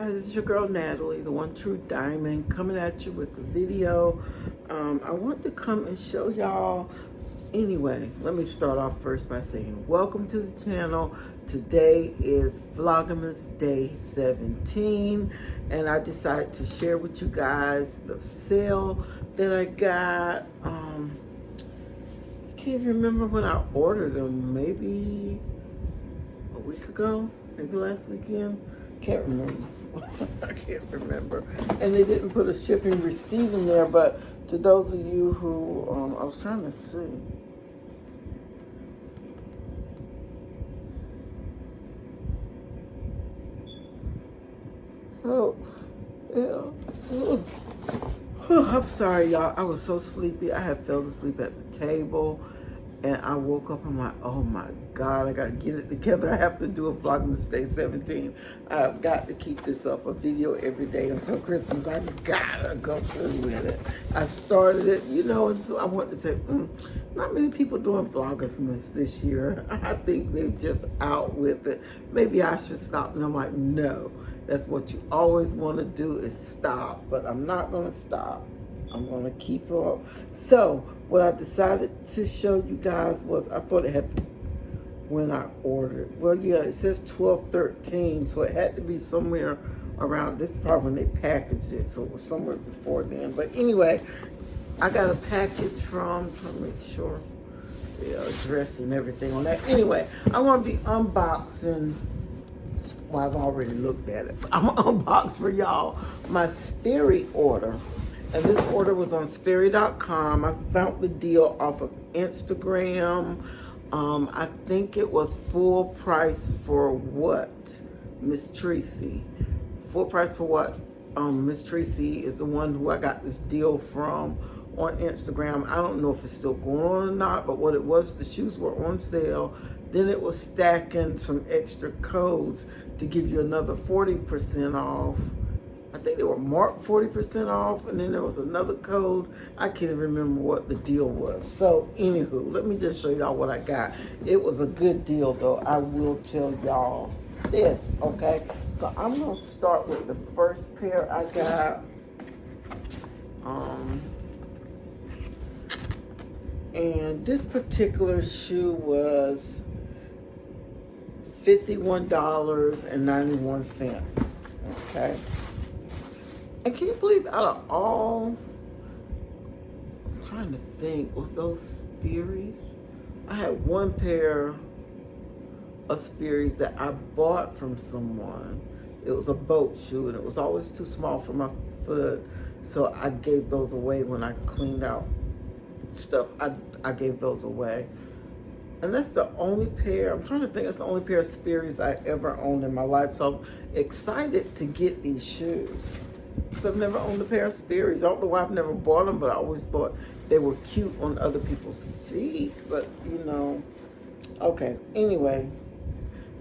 guys, it's your girl Natalie, the one true diamond, coming at you with the video. I want to come and show y'all. Anyway, let me start off first by saying welcome to the channel. Today is Vlogmas day 17, and I decided to share with you guys the sale that I got. I can't even remember when I ordered them. Maybe a week ago, maybe last weekend. Can't remember. I can't remember. And they didn't put a shipping receipt in there, but to those of you who, I was trying to see. Oh, yeah. I'm sorry, y'all. I was so sleepy. I had fell asleep at the table. And I woke up, I'm like, oh my God, I gotta get it together. I have to do a Vlogmas Day 17. I've got to keep this up, a video every day until Christmas. I gotta go through with it. I started it, you know, and so I wanted to say, not many people doing Vlogmas this year. I think they're just out with it. Maybe I should stop. And I'm like, no, that's what you always wanna do is stop, but I'm not gonna stop. I'm gonna keep up. So what I decided to show you guys was, I thought it had, when I ordered, well, yeah, it says 12/13, so it had to be somewhere around, this is probably when they packaged it, so it was somewhere before then. But anyway, I got a package from, trying to make sure the address and everything on that. Anyway, I want to be unboxing, well, I've already looked at it. I'm gonna unbox for y'all my Sperry order. And this order was on Sperry.com. I found the deal off of Instagram. I think it was full price for what, Miss Tracy? Full price for what? Miss Tracy is the one who I got this deal from on Instagram. I don't know if it's still going on or not, but what it was, the shoes were on sale. Then it was stacking some extra codes to give you another 40% off. I think they were marked 40% off, and then there was another code. I can't even remember what the deal was. So, anywho, let me just show y'all what I got. It was a good deal, though. I will tell y'all this, okay? So, I'm going to start with the first pair I got. And this particular shoe was $51.91, okay? And can you believe out of all, I'm trying to think, was those Sperry's? I had one pair of Sperry's that I bought from someone. It was a boat shoe, and it was always too small for my foot, so I gave those away when I cleaned out stuff. I gave those away. And that's the only pair, I'm trying to think, that's the only pair of Sperry's I ever owned in my life. So I'm excited to get these shoes. I've never owned a pair of Sperry's. I don't know why I've never bought them, but I always thought they were cute on other people's feet. But, you know, okay. Anyway,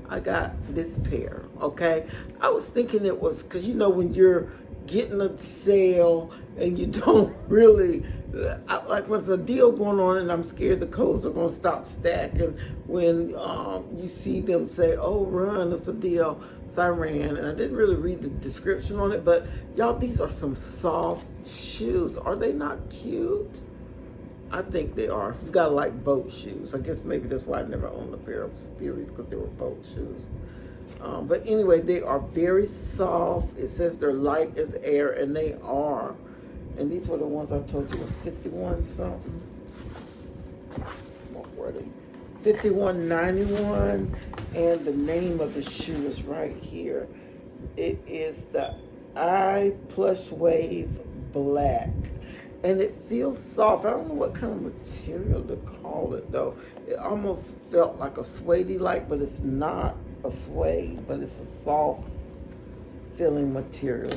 I got this pair, okay? I was thinking it was, because, you know, when you're getting a sale and you don't really, like when there's a deal going on and I'm scared the codes are going to stop stacking, when you see them say, oh, run, it's a deal. So I ran, and I didn't really read the description on it, but y'all, these are some soft shoes. Are they not cute? I think they are. You gotta like boat shoes. I guess maybe that's why I never owned a pair of Sperry's, because they were boat shoes. But anyway, they are very soft. It says they're light as air, and they are. And these were the ones I told you was 51 something. What were they? 51.91, and the name of the shoe is right here. It is the I Plush Wave Black, and it feels soft. I don't know what kind of material to call it though. It almost felt like a suede like, but it's not a suede, but it's a soft feeling material.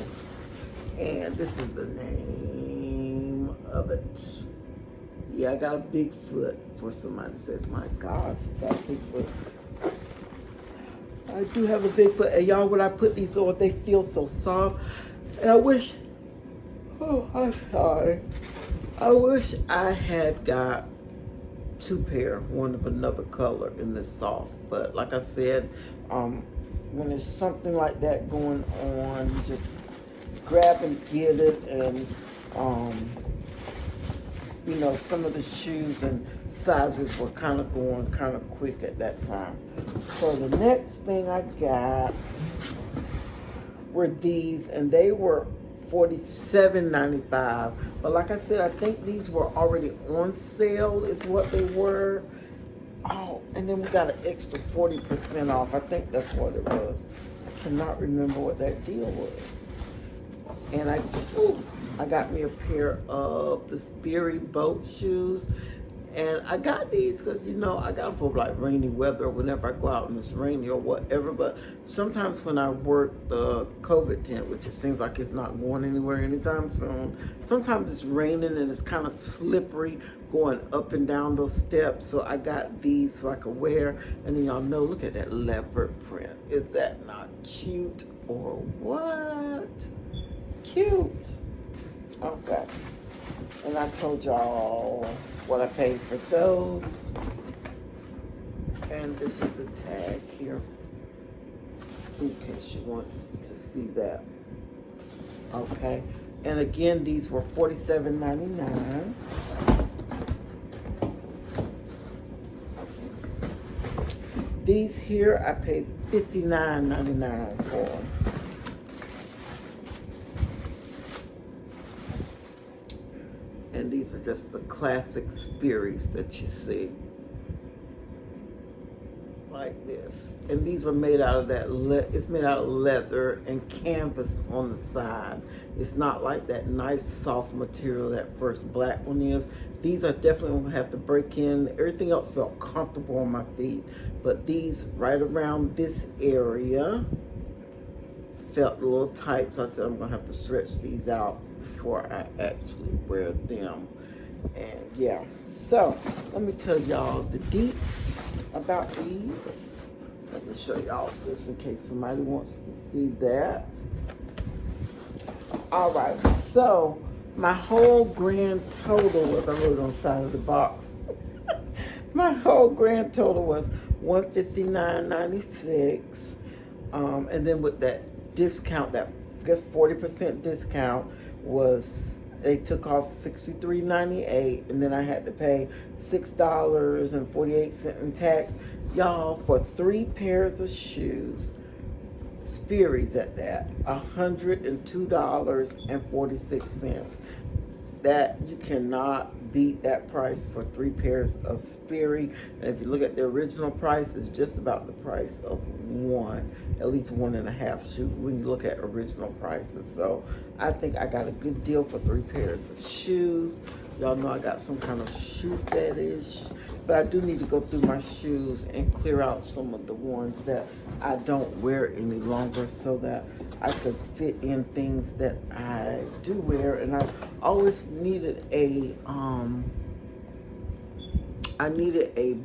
And this is the name of it. Yeah, I got a big foot. For somebody says, my gosh, I got a big foot. I do have a big foot. And y'all, when I put these on, they feel so soft. And I wish, oh, I'm sorry. I wish I had got two 2 pair, one of another color in this soft. But like I said, when there's something like that going on, you just grab and get it. And you know, some of the shoes and sizes were kind of going kind of quick at that time. So the next thing I got were these, and they were $47.95. But like I said, I think these were already on sale is what they were. Oh, and then we got an extra 40% off. I think that's what it was. I cannot remember what that deal was. And I got me a pair of the Sperry boat shoes. And I got these because, you know, I got them for like rainy weather or whenever I go out and it's rainy or whatever. But sometimes when I work the COVID tent, which it seems like it's not going anywhere anytime soon, sometimes it's raining and it's kind of slippery going up and down those steps. So I got these so I could wear. And then y'all know, look at that leopard print. Is that not cute or what? Cute. Okay. And I told y'all what I paid for those. And this is the tag here, in case you want to see that. Okay. And again, these were $47.99. These here, I paid $59.99 for them. And these are just the classic Sperrys that you see. Like this. And these were made out of that, it's made out of leather and canvas on the side. It's not like that nice soft material that first black one is. These I definitely gonna have to break in. Everything else felt comfortable on my feet. But these right around this area felt a little tight. So I said I'm gonna have to stretch these out before I actually wear them. And yeah, so let me tell y'all the deets about these. Let me show y'all this in case somebody wants to see that. All right, so my whole grand total was, I wrote it on the side of the box. My whole grand total was $159.96. And then with that discount, that I guess 40% discount, was they took off $63.98, and then I had to pay $6.48 in tax. Y'all, for 3 pairs of shoes, Sperry's at that, $102.46. That, you cannot beat that price for 3 pairs of Sperry. And if you look at the original price, it's just about the price of one, at least 1.5 shoe when you look at original prices. So I think I got a good deal for 3 pairs of shoes. Y'all know I got some kind of shoe fetish, but I do need to go through my shoes and clear out some of the ones that I don't wear any longer so that I could fit in things that I do wear. And I always needed a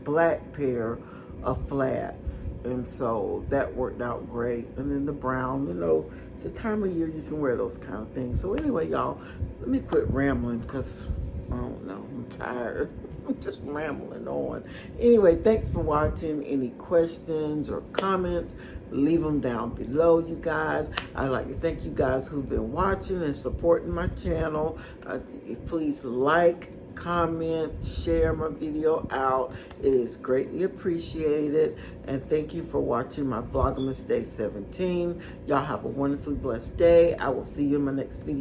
black pair of flats, and so that worked out great. And then the brown, you know, it's the time of year you can wear those kind of things. So anyway, y'all, let me quit rambling because I don't know, I'm tired. I'm just rambling on. Anyway, thanks for watching. Any questions or comments, leave them down below, you guys. I'd like to thank you guys who've been watching and supporting my channel. Please like, comment, share my video out. It is greatly appreciated. And thank you for watching my Vlogmas Day 17. Y'all have a wonderfully blessed day. I will see you in my next video.